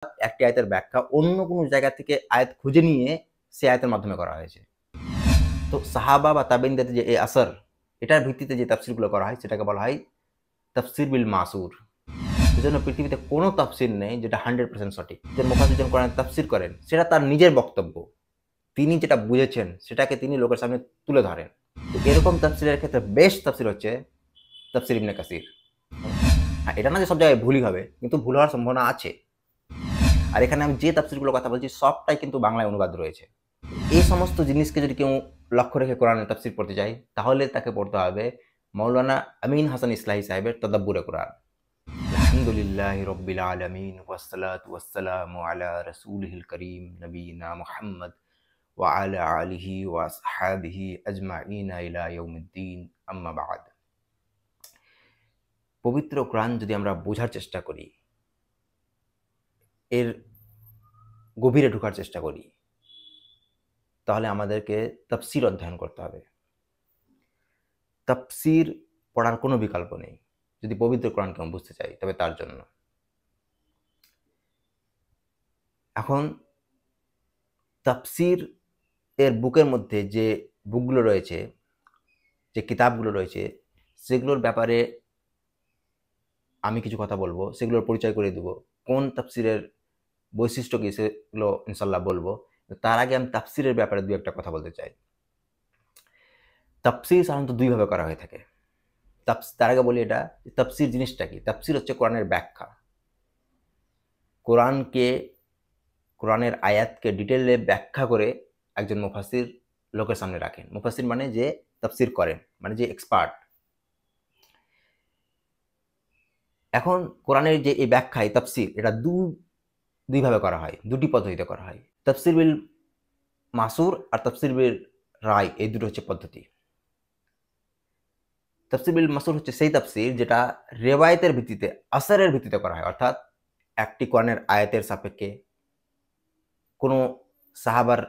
একটি আয়াতের ব্যাখ্যা অন্য কোনো জায়গা থেকে আয়াত খুঁজে নিয়ে সে আয়াতের মাধ্যমে করা হয়েছে। তো সাহাবা বা তাবেঈনদের যে এই আসর, এটার ভিত্তিতে যে তাফসিরগুলো করা হয় সেটাকে বলা হয় তাফসির বিল মাসুর। সেজন্য পৃথিবীতে কোনো তাফসির নেই যেটা 100% সঠিক। যে মুফাসসির কোরআনের তাফসির করেন সেটা তার নিজের বক্তব্য। তিনি যেটা বুঝেছেন সেটাকে তিনি লোকের সামনে তুলে ধরেন। তো এরকম তাফসিরের ক্ষেত্রে বেস্ট তাফসির হচ্ছে তাফসির ইবনে কাসির। হ্যাঁ, এটা না যে সব জায়গায় ভুলই হবে, কিন্তু ভুল হওয়ার সম্ভাবনা আছে। আর এখানে আমি যে তাফসিরগুলোর কথা বলছি সবটাই কিন্তু বাংলায় অনুবাদ রয়েছে। এই সমস্ত জিনিসকে যদি কেউ লক্ষ্য রেখে কোরআনের তাফসির পড়তে যায় তাহলে তাকে পড়তে হবে মাওলানা আমিন হাসান ইসলাহি সাহেবের তাদাব্বুরে কোরআন। আলহামদুলিল্লাহি রাব্বিল আলামিন ওয়াসসালাতু ওয়াসসালামু আলা রাসূলিহিল কারীম নবিয়িনা মুহাম্মদ ওয়া আলা আলিহি ওয়া আসহাবিহি আজমাইন ইলা ইয়াউমিদ্দিন আম্মা বা'দ। পবিত্র কোরআন যদি আমরা বোঝার চেষ্টা করি, এর গভীরে ঢোকার চেষ্টা করি, তাহলে আমাদেরকে তাফসির অধ্যয়ন করতে হবে। তাফসির পড়ার কোনো বিকল্প নেই যদি পবিত্র কোরআনকে আমরা বুঝতে চাই, তবে তার জন্য। এখন তাফসির এর বুকের মধ্যে যে বুকগুলো রয়েছে, যে কিতাবগুলো রয়েছে, সেগুলোর ব্যাপারে আমি কিছু কথা বলবো, সেগুলোর পরিচয় করে দিব। কোন তাফসিরের বৈশিষ্ট্য কি সেগুলো ইনশাল্লাহ বলবো। তার আগে আমি তাফসিরের ব্যাপারে দু একটা কথা বলতে চাই। তাফসির সাধারণত দুইভাবে করা হয়ে থাকে। তার আগে বলি এটা, তাফসির জিনিসটা কি? তাফসির হচ্ছে কোরআনের ব্যাখ্যা। কোরআনের আয়াতকে ডিটেইলে ব্যাখ্যা করে একজন মুফাসসির লোকের সামনে রাখেন। মুফাসসির মানে যে তাফসির করেন, মানে যে এক্সপার্ট। এখন কোরআনের যে এই ব্যাখ্যা, এই তাফসির, এটা দুইভাবে করা হয়, দুটি পদ্ধতিতে করা হয়। তাফসির বিল মাসুর আর তাফসির বিল রায়, এই দুটো হচ্ছে পদ্ধতি। তাফসির বিল মাসুর হচ্ছে সেই তাফসির যেটা রেওয়ায়েতের ভিত্তিতে, আসরের ভিত্তিতে করা হয়। অর্থাৎ একটি কোরআনের আয়াতের সাপেক্ষে কোনো সাহাবার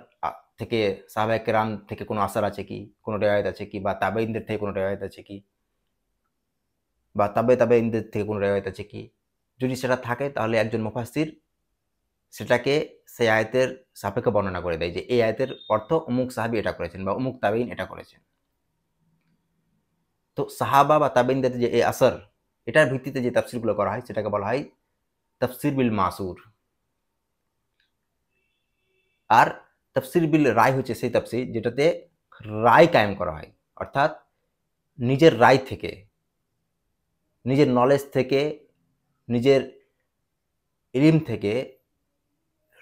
থেকে, সাহাবায়ে কেরাম থেকে কোনো আসর আছে কি, কোনো রেওয়ায়েত আছে কি, বা তাবেঈনদের থেকে কোনো রেওয়ায়েত আছে কি, বা তাবেঈনদের থেকে কোনো রেওয়ায়েত আছে কি। যদি সেটা থাকে তাহলে একজন মুফাসসির সেটাকে সেই আয়াতের সাপেক্ষে বর্ণনা করে দেয় যে এই আয়াতের অর্থ অমুক সাহাবী এটা করেছেন বা অমুক তাবেঈন এটা করেছেন। তো সাহাবা বা তাবেঈনদের যে এই আসর, এটার ভিত্তিতে যে তাফসিরগুলো করা হয় সেটাকে বলা হয় তাফসির বিল মাসুর। আর তাফসির বিল রায় হচ্ছে সেই তাফসির যেটাতে রায় কায়েম করা হয়। অর্থাৎ নিজের রায় থেকে, নিজের নলেজ থেকে, নিজের ইলম থেকে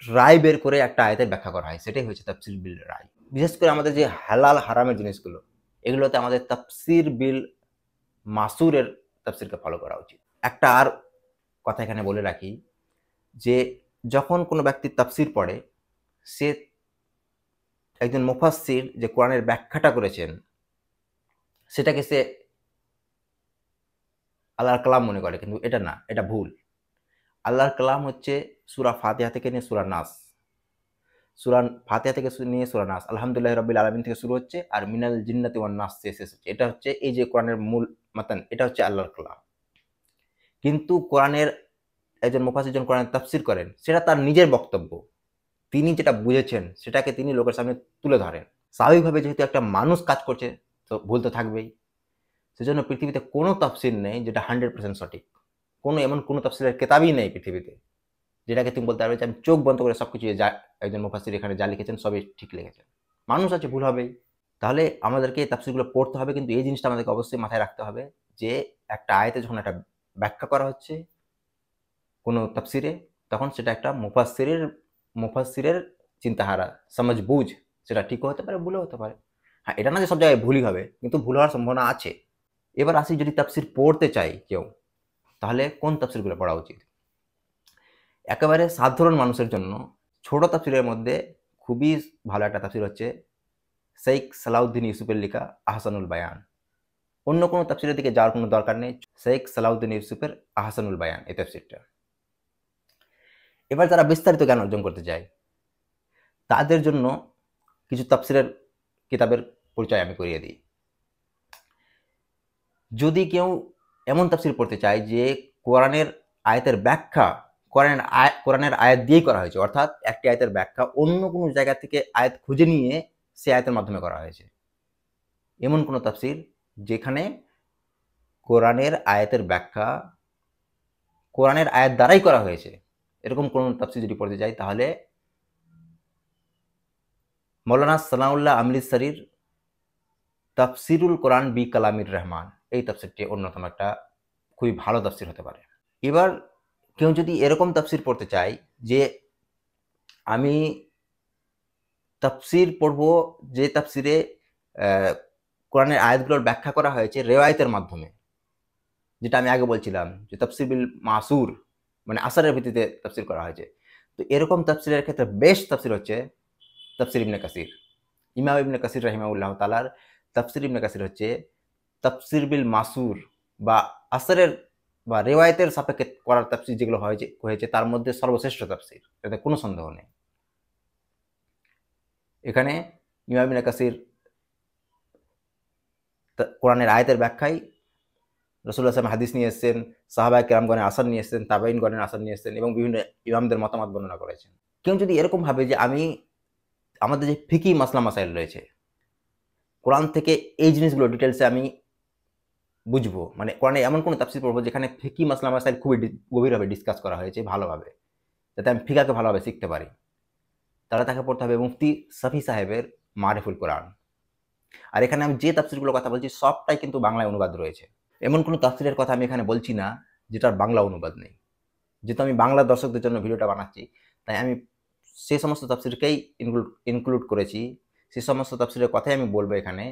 রায় বের করে একটা আয়াতের ব্যাখ্যা করা হয়। সেটাই হচ্ছে তাফসির বিল রায়। বিশেষ করে আমাদের যে হালাল হারামের জিনিসগুলো, এগুলোতে আমাদের তাফসির বিল মাসুরের তাফসিরকে ফলো করা উচিত। একটা আর কথা এখানে বলে রাখি যে যখন কোনো ব্যক্তি তাফসির পড়ে, সে একজন মুফাসসির যে কোরআনের ব্যাখ্যাটা করেছেন সেটাকে সে আল্লাহর কালাম মনে করে, কিন্তু এটা না, এটা ভুল। আল্লাহর কালাম হচ্ছে সূরা ফাতিহা থেকে নিয়ে সূরা নাস, সূরা ফাতিহা থেকে নিয়ে সূরা নাস, আলহামদুলিল্লাহি রাব্বিল আলামিন থেকে শুরু হচ্ছে আর মিনাল জিন্নাতি ওয়ান নাস শেষ হচ্ছে। এটা হচ্ছে এই যে কোরআনের মূল মাতান, এটা হচ্ছে আল্লাহর কালাম। কিন্তু কোরআনের একজন মুফাসসির যখন কোরআনের তাফসির করেন সেটা তার নিজের বক্তব্য। তিনি যেটা বুঝেছেন সেটাকে তিনি লোকের সামনে তুলে ধরেন। স্বাভাবিকভাবে যেহেতু একটা মানুষ কাজ করছে, তো ভুল তো থাকবেই। সেজন্য পৃথিবীতে কোনো তাফসির নেই যেটা 100% সঠিক। এমন কোনো তাফসিরের কেতাবই নেই পৃথিবীতে যেটাকে তুমি বলতে পারবে যে আমি চোখ বন্ধ করে সবকিছু একজন মুফাসসির এখানে যা লিখেছেন সবই ঠিক লিখেছেন। মানুষ আছে, ভুল হবেই। তাহলে আমাদেরকে এই তাফসিরগুলো পড়তে হবে, কিন্তু এই জিনিসটা আমাদেরকে অবশ্যই মাথায় রাখতে হবে যে একটা আয়াতে যখন একটা ব্যাখ্যা করা হচ্ছে কোনো তাফসিরে, তখন সেটা একটা মুফাসসিরের চিন্তাধারা, বুঝ, সেটা ঠিকও হতে পারে, ভুলও হতে পারে। হ্যাঁ, এটা না যে সব জায়গায় ভুলই হবে, কিন্তু ভুল হওয়ার সম্ভাবনা আছে। এবার আসি, যদি তাফসির পড়তে চাই কেউ, তাহলে কোন তাফসিরগুলো পড়া উচিত? একেবারে সাধারণ মানুষের জন্য ছোট তাফসিরের মধ্যে খুবই ভালো একটা তাফসির হচ্ছে শেখ সালাউদ্দিন ইউসুফের লেখা আহসানুল বায়ান। অন্য কোনো তাফসিরের দিকে যাওয়ার কোনো দরকার নেই, শেখ সালাউদ্দিন ইউসুফের আহসানুল বায়ান, এই তাফসিরটা। এবার যারা বিস্তারিত জ্ঞান অর্জন করতে চায় তাদের জন্য কিছু তাফসিরের কিতাবের পরিচয় আমি করিয়ে দিই। যদি কেউ এমন তাফসির পড়তে চায় যে কোরআনের আয়াতের ব্যাখ্যা কোরআনের আয়াত দিয়েই করা হয়েছে, অর্থাৎ একটি আয়াতের ব্যাখ্যা অন্য কোনো জায়গা থেকে আয়াত খুঁজে নিয়ে সে আয়াতের মাধ্যমে করা হয়েছে। এমন কোনো তাফসির যেখানে কোরআনের আয়াতের ব্যাখ্যা কোরআনের আয়াত দ্বারাই করা হয়েছে, এরকম কোন তাফসির যদি পড়তে যাই তাহলে মৌলানা সানাউল্লাহ আমৃতসরির তাফসিরুল কোরআন বি কালামির রহমান, এই তাফসিরটি অন্যতম একটা খুবই ভালো তাফসির হতে পারে। এবার কেউ যদি এরকম তাফসির পড়তে চায় যে আমি তাফসির পড়ব যে তাফসিরে কোরআনের আয়াতগুলোর ব্যাখ্যা করা হয়েছে রেওয়ায়তের মাধ্যমে, যেটা আমি আগে বলছিলাম যে তাফসির বিল মাসুর মানে আসারের ভিত্তিতে তাফসির করা হয়েছে, তো এরকম তাফসিরের ক্ষেত্রে বেস্ট তাফসির হচ্ছে তাফসির ইবনে কাসির। ইমাম ইবনে কাসির রাহিমাহুল্লাহ তাআলার তাফসির ইবনে কাসির হচ্ছে তাফসির বিল মাসুর বা আসরের বা রেওয়ায়তের সাপেক্ষে করার তাফসির যেগুলো হয়েছে তার মধ্যে সর্বশ্রেষ্ঠ তাফসির, এতে কোনো সন্দেহ নেই। এখানে ইমাম ইবনে কাসির কোরআনের আয়াতের ব্যাখ্যায় রাসূলুল্লাহ সাল্লাল্লাহু আলাইহি ওয়াসাল্লাম হাদিস নিয়ে এসেছেন, সাহাবায়ে কেরামগণের আসর নিয়ে এসেছেন, তাবেঈনগণের আসর নিয়ে এসেছেন এবং বিভিন্ন ইমামদের মতামত বর্ণনা করেছেন। কেউ যদি এরকম ভাবে যে আমাদের যে ফিকি মাসলা মাসাইল রয়েছে কোরআন থেকে এই জিনিসগুলো ডিটেলসে আমি বুঝবো, মানে কোরআনে এমন কোনো তাফসির পড়বো যেখানে ফিকি মাসলা মাসাইল খুবই গভীরভাবে ডিসকাস করা হয়েছে ভালোভাবে, যাতে আমি ফিকাকে ভালোভাবে শিখতে পারি, তাহলে তাকে পড়তে হবে মুফতি সাফি সাহেবের মারিফুল কোরআন। আর এখানে আমি যে তাফসিরগুলোর কথা বলছি সবটাই কিন্তু বাংলায় অনুবাদ রয়েছে, এমন কোনো তাফসিরের কথা আমি এখানে বলছি না যেটার বাংলা অনুবাদ নেই। যেহেতু আমি বাংলা দর্শকদের জন্য ভিডিওটা বানাচ্ছি, তাই আমি সেই সমস্ত তাফসিরকেই ইনক্লুড করেছি, সেই সমস্ত তাফসিরের কথাই আমি বলবো এখানে,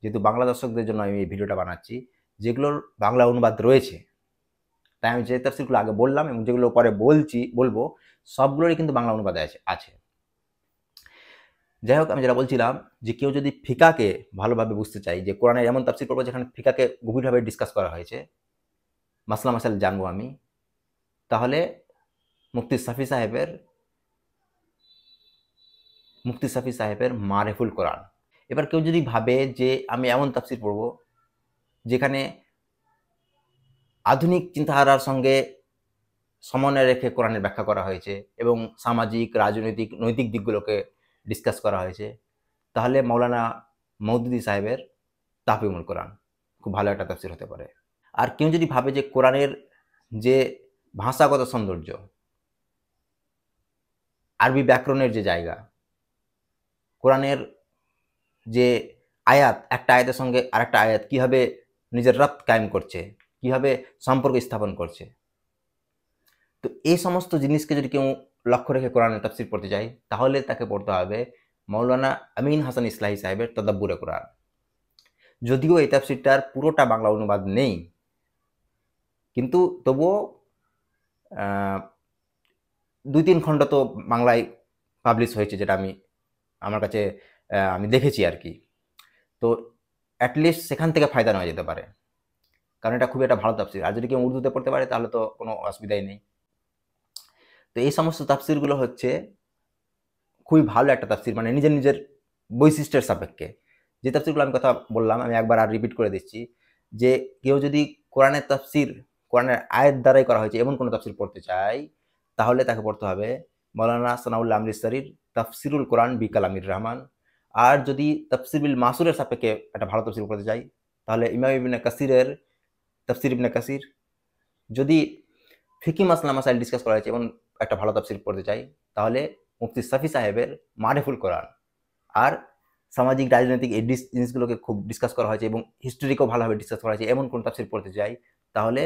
যেহেতু বাংলা দর্শকদের জন্য আমি এই ভিডিওটা বানাচ্ছি, যেগুলোর বাংলা অনুবাদ রয়েছে। তাই আমি যে তাফসিরগুলো আগে বললাম এবং যেগুলো পরে বলবো সবগুলোরই কিন্তু বাংলা অনুবাদে আছে। যাই হোক, আমি যেটা বলছিলাম যে কেউ যদি ফিকাকে ভালোভাবে বুঝতে চাই, যে কোরআনের এমন তাফসির করবো যেখানে ফিকাকে গভীরভাবে ডিসকাস করা হয়েছে, মাসলা মাসাইল জানবো আমি, তাহলে মুফতি সাফি সাহেবের মারিফুল কোরআন। এবার কেউ যদি ভাবে যে আমি এমন তাফসির পড়ব যেখানে আধুনিক চিন্তাধারার সঙ্গে সমন্বয় রেখে কোরআনের ব্যাখ্যা করা হয়েছে এবং সামাজিক, রাজনৈতিক, নৈতিক দিকগুলোকে ডিসকাস করা হয়েছে, তাহলে মাওলানা মওদুদী সাহেবের তাহফিমুল কোরআন খুব ভালো একটা তাফসির হতে পারে। আর কেউ যদি ভাবে যে কোরআনের যে ভাষাগত সৌন্দর্য, আরবি ব্যাকরণের যে জায়গা, কোরআনের যে আয়াত একটা আয়াতের সঙ্গে আরেকটা আয়াত কিভাবে নিজের রব্ত কায়েম করছে, কিভাবে সম্পর্ক স্থাপন করছে, তো এই সমস্ত জিনিসকে যদি কেউ লক্ষ্য রেখে কোরআনের তাফসির পড়তে চায় তাহলে তাকে পড়তে হবে মাওলানা আমিন হাসান ইসলাহি সাহেবের তাদাব্বুরে কোরআন। যদিও এই তাফসিরটার পুরোটা বাংলা অনুবাদ নেই, কিন্তু তবুও 2-3 খণ্ড তো বাংলায় পাবলিশ হয়েছে, যেটা আমার কাছে আমি দেখেছি আর কি। তো অ্যাটলিস্ট সেখান থেকে ফায়দা নেওয়া যেতে পারে, কারণ এটা খুবই একটা ভালো তাফসির। আর যদি কেউ উর্দুতে পড়তে পারে তাহলে তো কোনো অসুবিধাই নেই। তো এই সমস্ত তাফসিরগুলো হচ্ছে খুবই ভালো একটা তাফসির, মানে নিজের বৈশিষ্ট্যের সাপেক্ষে। যে তাফসিরগুলো আমি কথা বললাম আমি একবার আর রিপিট করে দিচ্ছি, যে কেউ যদি কোরআনের তাফসির কোরআনের আয়াত দ্বারাই করা হয়েছে এমন কোনো তাফসির পড়তে চায় তাহলে তাকে পড়তে হবে মাওলানা সানাউল্লাহ আমৃতসরির তাফসিরুল কোরআন বি কালামির রহমান। আর যদি তাফসির বিল মাসুরের সাপেক্ষে একটা ভালো তাফসির পড়তে চাই তাহলে ইমাম ইবনে কাসিরের তাফসির ইবনে কাসির। যদি ফিকি মাসলা মাসাইল ডিসকাস করা হয়েছে এমন একটা ভালো তাফসির পড়তে চাই তাহলে মুফতি সাফি সাহেবের মারিফুল কোরআন। আর সামাজিক, রাজনৈতিক এই জিনিসগুলোকে খুব ডিসকাস করা হয়েছে এবং হিস্টোরিকেও ভালোভাবে ডিসকাস করা হয়েছে এমন কোন তাফসির পড়তে চাই তাহলে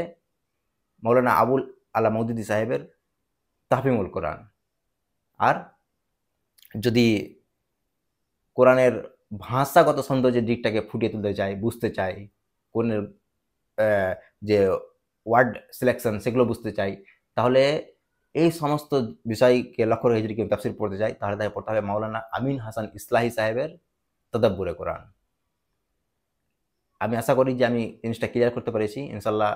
মাওলানা আবুল আলা মওদুদী সাহেবের তাহফিমুল কোরআন। আর যদি কোরআনের ভাষাগত সৌন্দর্যের দিকটাকে ফুটিয়ে তুলতে চাই, বুঝতে চাই, কোরআনের যে ওয়ার্ড সিলেকশন সেগুলো বুঝতে চাই, তাহলে এই সমস্ত বিষয়কে লক্ষ্য রেখে যদি কেউ তাফসির পড়তে যায় তাহলে তাকে পড়তে হবে মাওলানা আমিন হাসান ইসলাহি সাহেবের তাদাব্বুরে কোরআন। আমি আশা করি যে আমি জিনিসটা ক্লিয়ার করতে পেরেছি। ইনশাল্লাহ